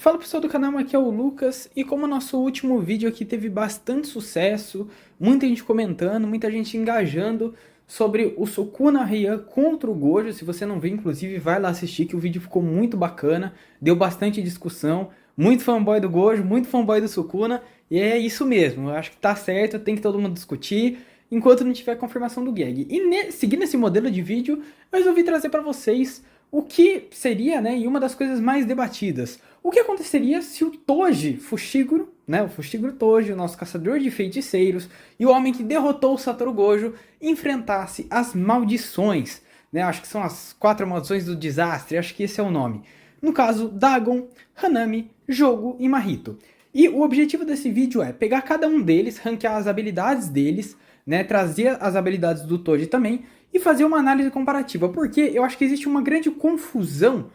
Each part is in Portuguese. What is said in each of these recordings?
Fala pessoal do canal, aqui é o Lucas, e como o nosso último vídeo aqui teve bastante sucesso, muita gente comentando, muita gente engajando sobre o Sukuna Heian contra o Gojo. Se você não viu, inclusive, vai lá assistir que o vídeo ficou muito bacana, deu bastante discussão, muito fanboy do Gojo, muito fanboy do Sukuna, e é isso mesmo, eu acho que tá certo, tem que todo mundo discutir, enquanto não tiver confirmação do Geg. E seguindo esse modelo de vídeo, eu resolvi trazer para vocês o que seria, né, e uma das coisas mais debatidas. O que aconteceria se o Toji Fushiguro, né, o Fushiguro Toji, o nosso caçador de feiticeiros, e o homem que derrotou o Satoru Gojo, enfrentasse as maldições, né, acho que são as 4 maldições do desastre, acho que esse é o nome. No caso, Dagon, Hanami, Jogo e Mahito. E o objetivo desse vídeo é pegar cada um deles, ranquear as habilidades deles, né, trazer as habilidades do Toji também, e fazer uma análise comparativa, porque eu acho que existe uma grande confusão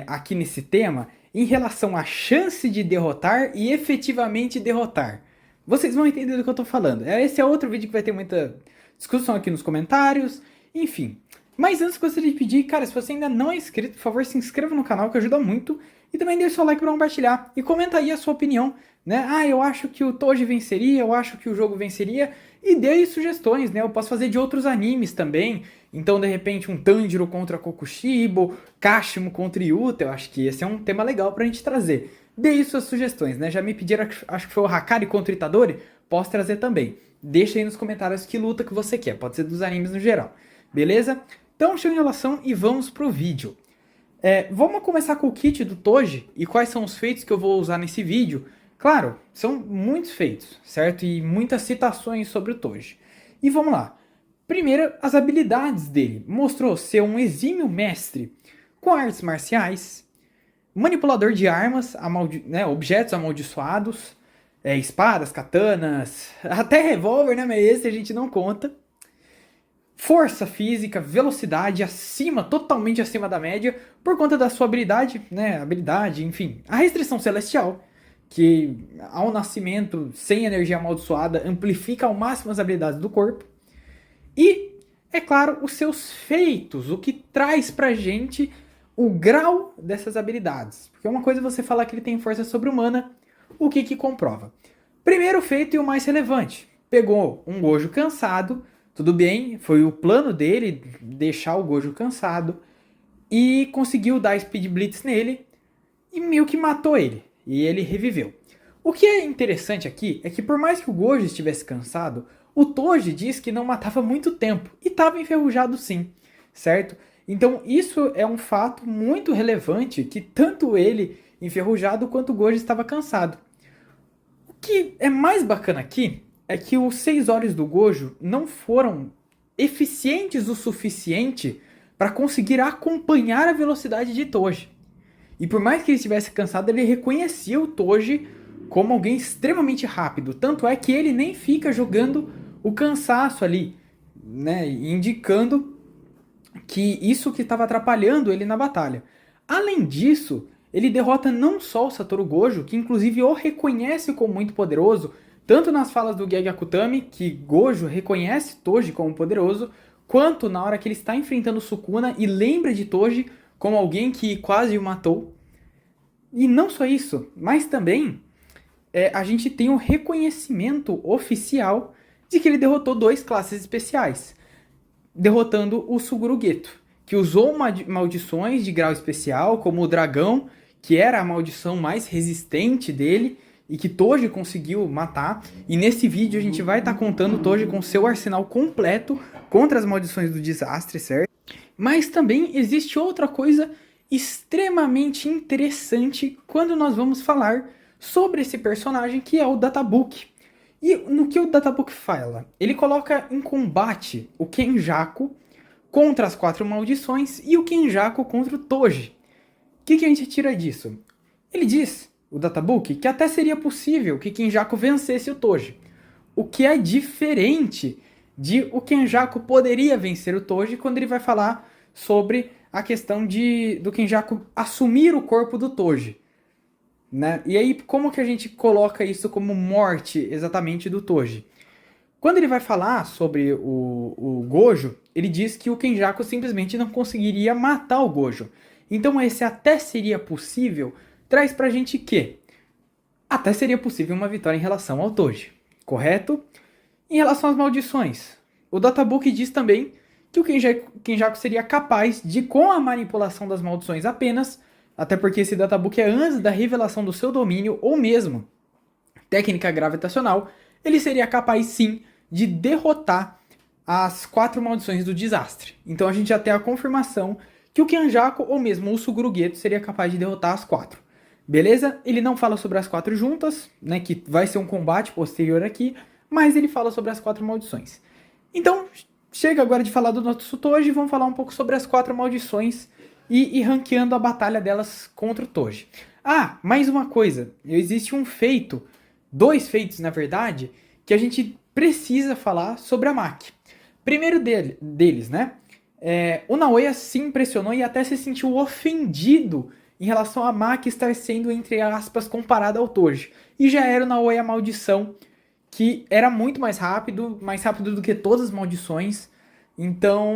aqui nesse tema em relação à chance de derrotar e efetivamente derrotar. Vocês vão entender do que eu tô falando. Esse é outro vídeo que vai ter muita discussão aqui nos comentários, enfim. Mas antes gostaria de pedir, cara, se você ainda não é inscrito, por favor se inscreva no canal que ajuda muito. E também deixe seu like para compartilhar. E comenta aí a sua opinião, né? Ah, eu acho que o Toji venceria, eu acho que o jogo venceria. E dê aí sugestões, né? Eu posso fazer de outros animes também. Então, de repente, um Tanjiro contra Kokushibo, Kashimo contra Yuta. Eu acho que esse é um tema legal pra gente trazer. Dê aí suas sugestões, né? Já me pediram, acho que foi o Hakari contra Itadori. Posso trazer também. Deixa aí nos comentários que luta que você quer. Pode ser dos animes no geral. Beleza? Então, chega de enrolação e vamos pro vídeo. Vamos começar com o kit do Toji e quais são os feitos que eu vou usar nesse vídeo. Claro, são muitos feitos, certo? E muitas citações sobre o Toji. E vamos lá. Primeiro, as habilidades dele. Mostrou ser um exímio mestre com artes marciais, manipulador de armas, né, objetos amaldiçoados, espadas, katanas, até revólver, né? Mas esse a gente não conta. Força física, velocidade totalmente acima da média, por conta da sua habilidade, né? Habilidade, enfim. A restrição celestial, que ao nascimento, sem energia amaldiçoada, amplifica ao máximo as habilidades do corpo. E, é claro, os seus feitos, o que traz pra gente o grau dessas habilidades. Porque uma coisa é você falar que ele tem força sobre-humana, o que comprova? Primeiro feito e o mais relevante. Pegou um Gojo cansado, tudo bem, foi o plano dele deixar o Gojo cansado e conseguiu dar Speed Blitz nele e meio que matou ele. E ele reviveu. O que é interessante aqui é que por mais que o Gojo estivesse cansado, o Toji diz que não matava muito tempo e estava enferrujado sim, certo? Então isso é um fato muito relevante que tanto ele enferrujado quanto o Gojo estava cansado. O que é mais bacana aqui é que os 6 olhos do Gojo não foram eficientes o suficiente para conseguir acompanhar a velocidade de Toji. E por mais que ele estivesse cansado, ele reconhecia o Toji como alguém extremamente rápido. Tanto é que ele nem fica jogando o cansaço ali, né, indicando que isso que estava atrapalhando ele na batalha. Além disso, ele derrota não só o Satoru Gojo, que inclusive o reconhece como muito poderoso, tanto nas falas do Gege Akutami, que Gojo reconhece Toji como poderoso, quanto na hora que ele está enfrentando o Sukuna e lembra de Toji como alguém que quase o matou. E não só isso, mas também a gente tem um reconhecimento oficial de que ele derrotou 2 classes especiais, derrotando o Suguru Geto, que usou maldições de grau especial, como o dragão, que era a maldição mais resistente dele, e que Toji conseguiu matar. E nesse vídeo a gente vai estar contando Toji com seu arsenal completo contra as maldições do desastre, certo? Mas também existe outra coisa extremamente interessante quando nós vamos falar sobre esse personagem, que é o Databook. E no que o Databook fala? Ele coloca em combate o Kenjaku contra as 4 maldições e o Kenjaku contra o Toji. O que a gente tira disso? Ele diz, o Databook, que até seria possível que Kenjaku vencesse o Toji. O que é diferente de o Kenjaku poderia vencer o Toji quando ele vai falar sobre a questão do Kenjaku assumir o corpo do Toji. Né? E aí, como que a gente coloca isso como morte exatamente do Toji? Quando ele vai falar sobre o Gojo, ele diz que o Kenjaku simplesmente não conseguiria matar o Gojo. Então esse até seria possível traz pra gente que até seria possível uma vitória em relação ao Toji, correto? Em relação às maldições, o Databook diz também que o Kenjaku seria capaz de, com a manipulação das maldições apenas, até porque esse Databook é antes da revelação do seu domínio, ou mesmo técnica gravitacional, ele seria capaz sim de derrotar as 4 maldições do desastre. Então a gente já tem a confirmação que o Kenjaku, ou mesmo o Suguru Geto, seria capaz de derrotar as 4. Beleza? Ele não fala sobre as 4 juntas, né, que vai ser um combate posterior aqui, mas ele fala sobre as 4 maldições. Então, chega agora de falar do nosso Toji, vamos falar um pouco sobre as 4 maldições e ranqueando a batalha delas contra o Toji. Ah, mais uma coisa, existe um feito, 2 feitos na verdade, que a gente precisa falar sobre a Maki. Primeiro deles, né? O Naoya se impressionou e até se sentiu ofendido em relação a Maki estar sendo, entre aspas, comparada ao Toji. E já era o Naoya Maldição, que era muito mais rápido do que todas as maldições. Então,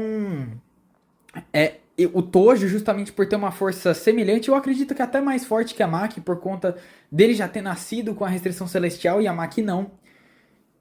o Toji, justamente por ter uma força semelhante, eu acredito que até mais forte que a Maki, por conta dele já ter nascido com a restrição celestial e a Maki não.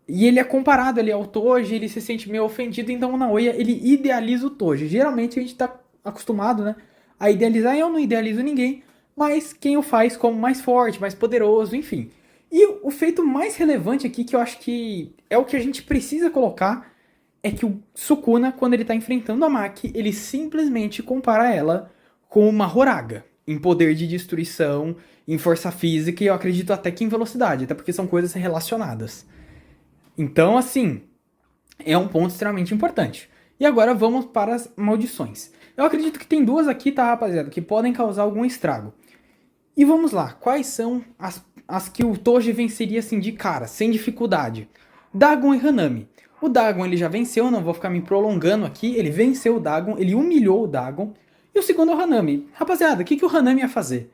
E ele é comparado ali ao Toji, ele se sente meio ofendido, então o Naoya, ele idealiza o Toji. Geralmente a gente tá acostumado, né, a idealizar, eu não idealizo ninguém, mas quem o faz como mais forte, mais poderoso, enfim. E o feito mais relevante aqui, que eu acho que é o que a gente precisa colocar, é que o Sukuna, quando ele tá enfrentando a Maki, ele simplesmente compara ela com uma Horaga, em poder de destruição, em força física, e eu acredito até que em velocidade, até porque são coisas relacionadas. Então, assim, é um ponto extremamente importante. E agora vamos para as maldições. Eu acredito que tem 2 aqui, tá, rapaziada, que podem causar algum estrago. E vamos lá, quais são as que o Toji venceria assim de cara, sem dificuldade? Dagon e Hanami. O Dagon ele já venceu, não vou ficar me prolongando aqui, ele venceu o Dagon, ele humilhou o Dagon. E o segundo é o Hanami. Rapaziada, o que o Hanami ia fazer?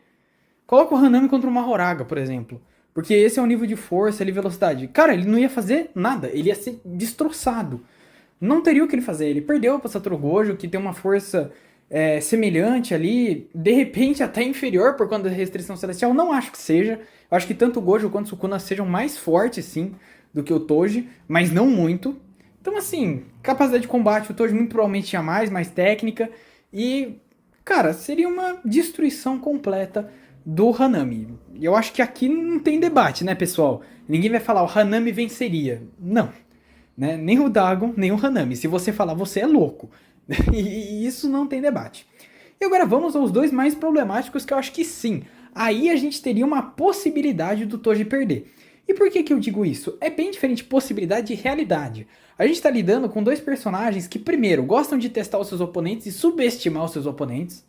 Coloca o Hanami contra uma Horaga, por exemplo. Porque esse é o nível de força e velocidade. Cara, ele não ia fazer nada, ele ia ser destroçado. Não teria o que ele fazer, ele perdeu para Satoru Gojo, que tem uma força semelhante ali, de repente até inferior por conta da restrição celestial. Não acho que seja, eu acho que tanto o Gojo quanto o Sukuna sejam mais fortes sim do que o Toji, mas não muito. Então assim, capacidade de combate, o Toji muito provavelmente tinha mais técnica, e cara, seria uma destruição completa do Hanami. E eu acho que aqui não tem debate, né, pessoal? Ninguém vai falar, o Hanami venceria. Não. Né? Nem o Dagon, nem o Hanami. Se você falar, você é louco. E isso não tem debate. E agora vamos aos 2 mais problemáticos, que eu acho que sim. Aí a gente teria uma possibilidade do Toji perder. E por que eu digo isso? É bem diferente possibilidade de realidade. A gente está lidando com 2 personagens que, primeiro, gostam de testar os seus oponentes e subestimar os seus oponentes.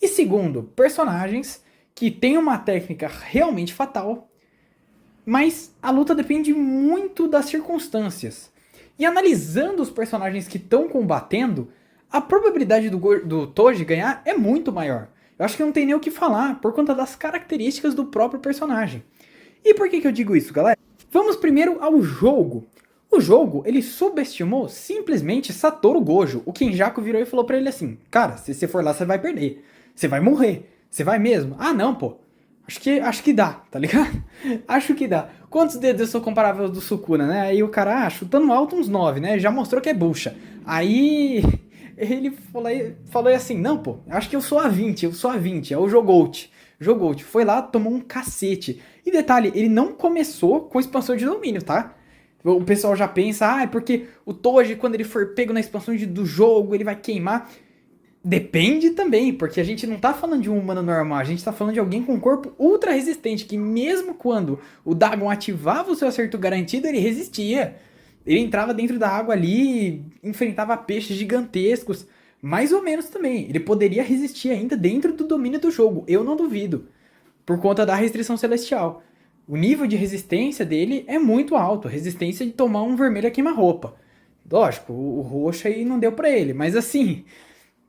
E segundo, personagens que têm uma técnica realmente fatal, mas a luta depende muito das circunstâncias. E analisando os personagens que estão combatendo, a probabilidade do Toji ganhar é muito maior. Eu acho que não tem nem o que falar, por conta das características do próprio personagem. E por que eu digo isso, galera? Vamos primeiro ao jogo. O jogo, ele subestimou simplesmente Satoru Gojo. O Kenjaku virou e falou pra ele assim, cara, se você for lá, você vai perder. Você vai morrer. Você vai mesmo? Ah, não, pô. Acho que dá, tá ligado? Acho que dá. Quantos dedos eu sou comparável ao do Sukuna, né? Aí o cara, chutando alto uns 9, né? Já mostrou que é bucha. Aí ele falou assim, não, pô, acho que eu sou a 20, é o Jogout. Jogout foi lá, tomou um cacete. E detalhe, ele não começou com expansão de domínio, tá? O pessoal já pensa, é porque o Toji, quando ele for pego na expansão do jogo, ele vai queimar. Depende também, porque a gente não tá falando de um humano normal, a gente tá falando de alguém com um corpo ultra resistente, que mesmo quando o Dagon ativava o seu acerto garantido, ele resistia. Ele entrava dentro da água ali, enfrentava peixes gigantescos, mais ou menos também. Ele poderia resistir ainda dentro do domínio do jogo, eu não duvido, por conta da restrição celestial. O nível de resistência dele é muito alto, resistência de tomar um vermelho a queima-roupa. Lógico, o roxo aí não deu pra ele, mas assim,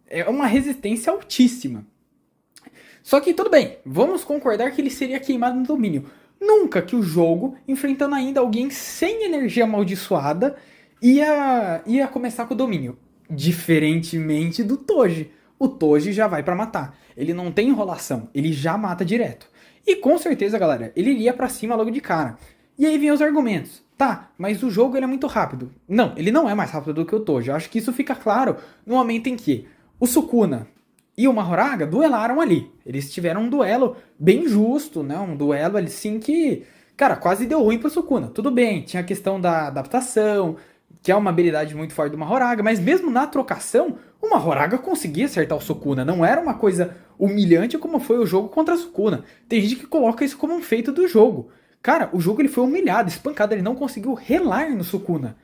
é uma resistência altíssima. Só que tudo bem, vamos concordar que ele seria queimado no domínio. Nunca que o jogo, enfrentando ainda alguém sem energia amaldiçoada, ia começar com o domínio. Diferentemente do Toji. O Toji já vai pra matar. Ele não tem enrolação, ele já mata direto. E com certeza, galera, ele iria pra cima logo de cara. E aí vem os argumentos. Tá, mas o jogo ele é muito rápido. Não, ele não é mais rápido do que o Toji. Eu acho que isso fica claro no momento em que o Sukuna e o Mahoraga duelaram ali. Eles tiveram um duelo bem justo, né? Um duelo ali sim que, cara, quase deu ruim pro Sukuna. Tudo bem, tinha a questão da adaptação, que é uma habilidade muito forte do Mahoraga, mas mesmo na trocação, o Mahoraga conseguia acertar o Sukuna. Não era uma coisa humilhante como foi o jogo contra a Sukuna. Tem gente que coloca isso como um feito do jogo. Cara, o jogo ele foi humilhado, espancado, ele não conseguiu relar no Sukuna.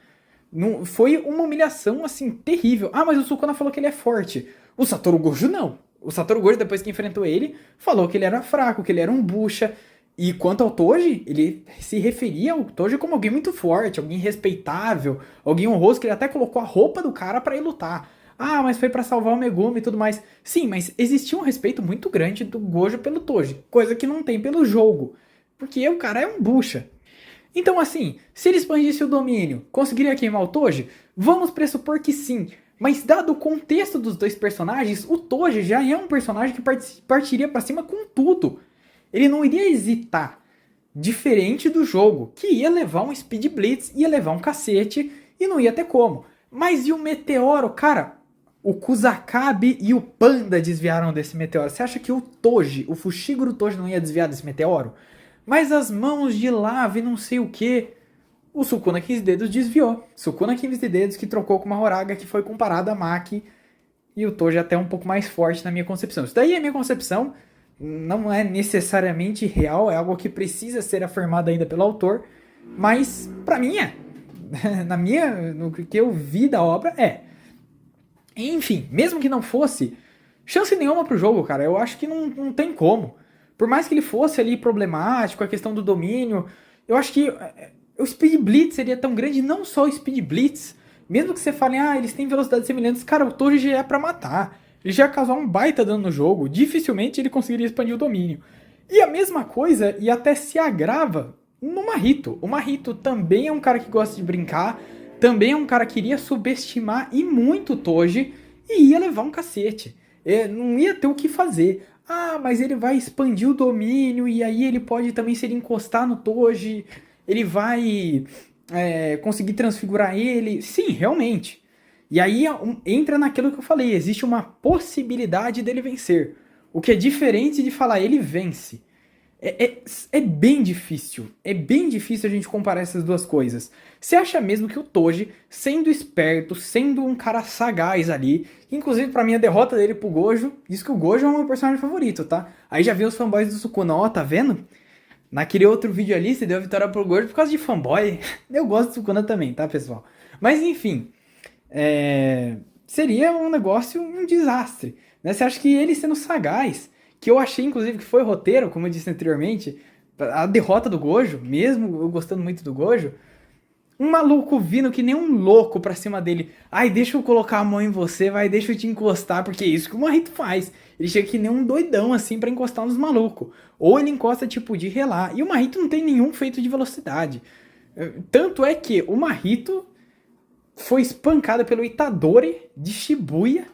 Não, foi uma humilhação, assim, terrível. Ah, mas o Sukuna falou que ele é forte. O Satoru Gojo não. O Satoru Gojo, depois que enfrentou ele, falou que ele era fraco, que ele era um bucha. E quanto ao Toji, ele se referia ao Toji como alguém muito forte, alguém respeitável, alguém honroso, que ele até colocou a roupa do cara pra ir lutar. Ah, mas foi pra salvar o Megumi e tudo mais. Sim, mas existia um respeito muito grande do Gojo pelo Toji, coisa que não tem pelo jogo. Porque o cara é um bucha. Então, assim, se ele expandisse o domínio, conseguiria queimar o Toji? Vamos pressupor que sim. Mas dado o contexto dos dois personagens, o Toji já é um personagem que partiria pra cima com tudo. Ele não iria hesitar. Diferente do jogo, que ia levar um Speed Blitz, ia levar um cacete e não ia ter como. Mas e o meteoro? Cara, o Kusakabe e o Panda desviaram desse meteoro. Você acha que o Toji, o Fushiguro Toji não ia desviar desse meteoro? Mas as mãos de lava e não sei o que. O Sukuna 15 Dedos desviou. Sukuna 15 Dedos que trocou com uma Horaga que foi comparada a Maki. E o Toji até um pouco mais forte na minha concepção. Isso daí é minha concepção. Não é necessariamente real. É algo que precisa ser afirmado ainda pelo autor. Mas pra mim é. No que eu vi da obra é. Enfim, mesmo que não fosse, chance nenhuma pro jogo, cara. Eu acho que não tem como. Por mais que ele fosse ali problemático, a questão do domínio, eu acho que o Speed Blitz seria tão grande, não só o Speed Blitz, mesmo que você fale, ah, eles têm velocidades semelhantes, cara, o Toji já é pra matar, ele já ia causar um baita dano no jogo, dificilmente ele conseguiria expandir o domínio. E a mesma coisa, e até se agrava, no Mahito. O Mahito também é um cara que gosta de brincar, também é um cara que iria subestimar e muito o Toji, e ia levar um cacete. Não ia ter o que fazer. Ah, mas ele vai expandir o domínio e aí ele pode também, se ele encostar no Toji, ele vai conseguir transfigurar ele. Sim, realmente. E aí entra naquilo que eu falei, existe uma possibilidade dele vencer. O que é diferente de falar ele vence. É bem difícil. É bem difícil a gente comparar essas duas coisas. Você acha mesmo que o Toji, sendo esperto, sendo um cara sagaz ali, inclusive pra mim a derrota dele pro Gojo, diz que o Gojo é o meu personagem favorito, tá? Aí já vi os fanboys do Sukuna, ó, tá vendo? Naquele outro vídeo ali, você deu a vitória pro Gojo por causa de fanboy. Eu gosto do Sukuna também, tá, pessoal? Mas enfim, seria um negócio, um desastre. Né? Você acha que ele sendo sagaz, que eu achei, inclusive, que foi roteiro, como eu disse anteriormente, a derrota do Gojo, mesmo eu gostando muito do Gojo, um maluco vindo que nem um louco pra cima dele. Ai, deixa eu colocar a mão em você, vai, deixa eu te encostar, porque é isso que o Mahito faz. Ele chega que nem um doidão, assim, pra encostar nos malucos. Ou ele encosta, tipo, de relar. E o Mahito não tem nenhum feito de velocidade. Tanto é que o Mahito foi espancado pelo Itadori de Shibuya.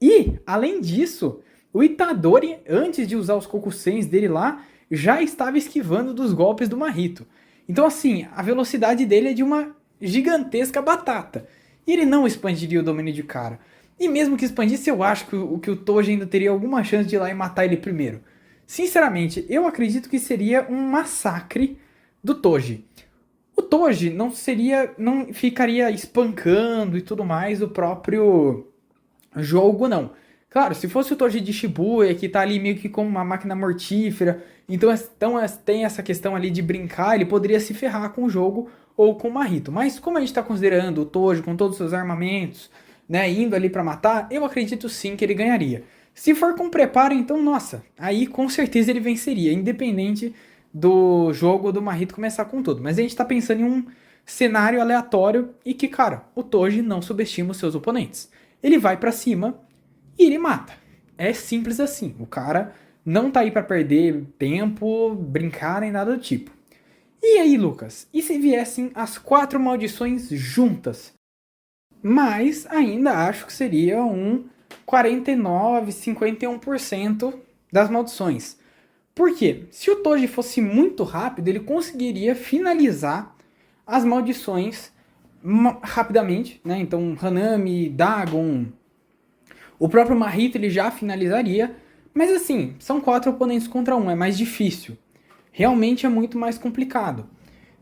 E, além disso, o Itadori, antes de usar os Kokusens dele lá, já estava esquivando dos golpes do Mahito. Então, assim, a velocidade dele é de uma gigantesca batata. E ele não expandiria o domínio de cara. E mesmo que expandisse, eu acho que o Toji ainda teria alguma chance de ir lá e matar ele primeiro. Sinceramente, eu acredito que seria um massacre do Toji. O Toji não ficaria espancando e tudo mais o próprio jogo, não. Claro, se fosse o Toji de Shibuya, que tá ali meio que como uma máquina mortífera, então tem essa questão ali de brincar, ele poderia se ferrar com o jogo ou com o Mahito. Mas como a gente tá considerando o Toji com todos os seus armamentos, né, indo ali pra matar, eu acredito sim que ele ganharia. Se for com preparo, então, nossa, aí com certeza ele venceria, independente do jogo do Mahito começar com tudo. Mas a gente tá pensando em um cenário aleatório e que, cara, o Toji não subestima os seus oponentes. Ele vai pra cima e ele mata. É simples assim. O cara não tá aí pra perder tempo, brincar nem nada do tipo. E aí, Lucas? E se viessem as 4 maldições juntas? Mas ainda acho que seria um 49, 51% das maldições. Por quê? Se o Toji fosse muito rápido, ele conseguiria finalizar as maldições rapidamente, né? Então, Hanami, Dagon, o próprio Mahito ele já finalizaria, mas assim, são 4 oponentes contra 1, é mais difícil. Realmente é muito mais complicado.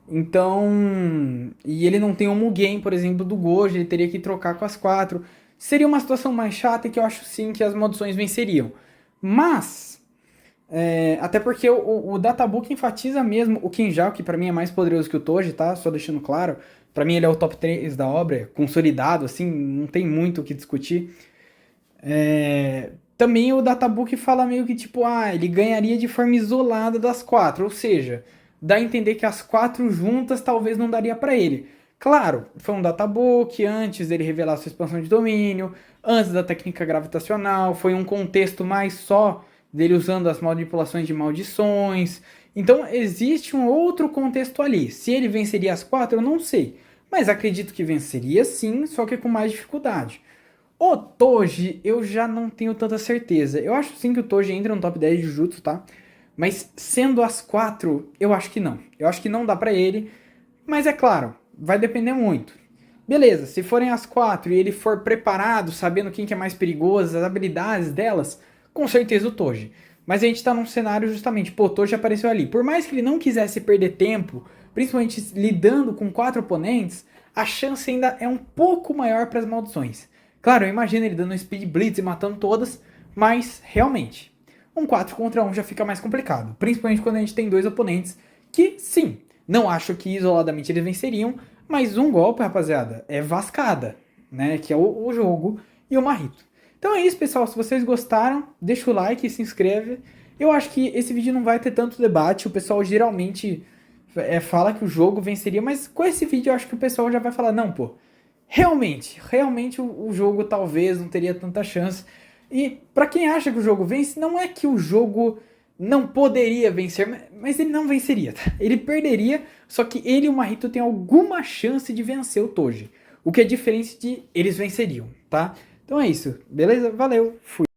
Então, e ele não tem o Mugen, por exemplo, do Gojo, ele teria que trocar com as 4. Seria uma situação mais chata que eu acho sim que as maldições venceriam. Mas, até porque o Databook enfatiza mesmo o Kinjal, que pra mim é mais poderoso que o Toji, tá? Só deixando claro. Pra mim ele é o top 3 da obra, consolidado, assim, não tem muito o que discutir. Também o Databook fala meio que tipo, ele ganharia de forma isolada das 4, ou seja, dá a entender que as 4 juntas talvez não daria pra ele. Claro, foi um Databook antes dele revelar sua expansão de domínio, antes da técnica gravitacional, foi um contexto mais só dele usando as manipulações de maldições. Então existe um outro contexto ali. Se ele venceria as 4, eu não sei. Mas acredito que venceria sim, só que com mais dificuldade. O Toji, eu já não tenho tanta certeza. Eu acho sim que o Toji entra no top 10 de Jujutsu, tá? Mas sendo as 4, eu acho que não. Eu acho que não dá pra ele. Mas é claro, vai depender muito. Beleza, se forem as 4 e ele for preparado, sabendo quem que é mais perigoso, as habilidades delas, com certeza o Toji. Mas a gente tá num cenário justamente, pô, o Toji apareceu ali. Por mais que ele não quisesse perder tempo, principalmente lidando com 4 oponentes, a chance ainda é um pouco maior para as maldições. Claro, eu imagino ele dando um Speed Blitz e matando todas, mas realmente, um 4 contra 1 já fica mais complicado. Principalmente quando a gente tem 2 oponentes que, sim, não acho que isoladamente eles venceriam, mas um golpe, rapaziada, é vascada, né? Que é o jogo e o Mahito. Então é isso, pessoal. Se vocês gostaram, deixa o like e se inscreve. Eu acho que esse vídeo não vai ter tanto debate. O pessoal geralmente fala que o jogo venceria, mas com esse vídeo eu acho que o pessoal já vai falar, não, pô, realmente o jogo talvez não teria tanta chance. E pra quem acha que o jogo vence, não é que o jogo não poderia vencer, mas ele não venceria, tá? Ele perderia, só que ele e o Mahito têm alguma chance de vencer o Toji. O que é diferente de eles venceriam, tá? Então é isso, beleza? Valeu, fui.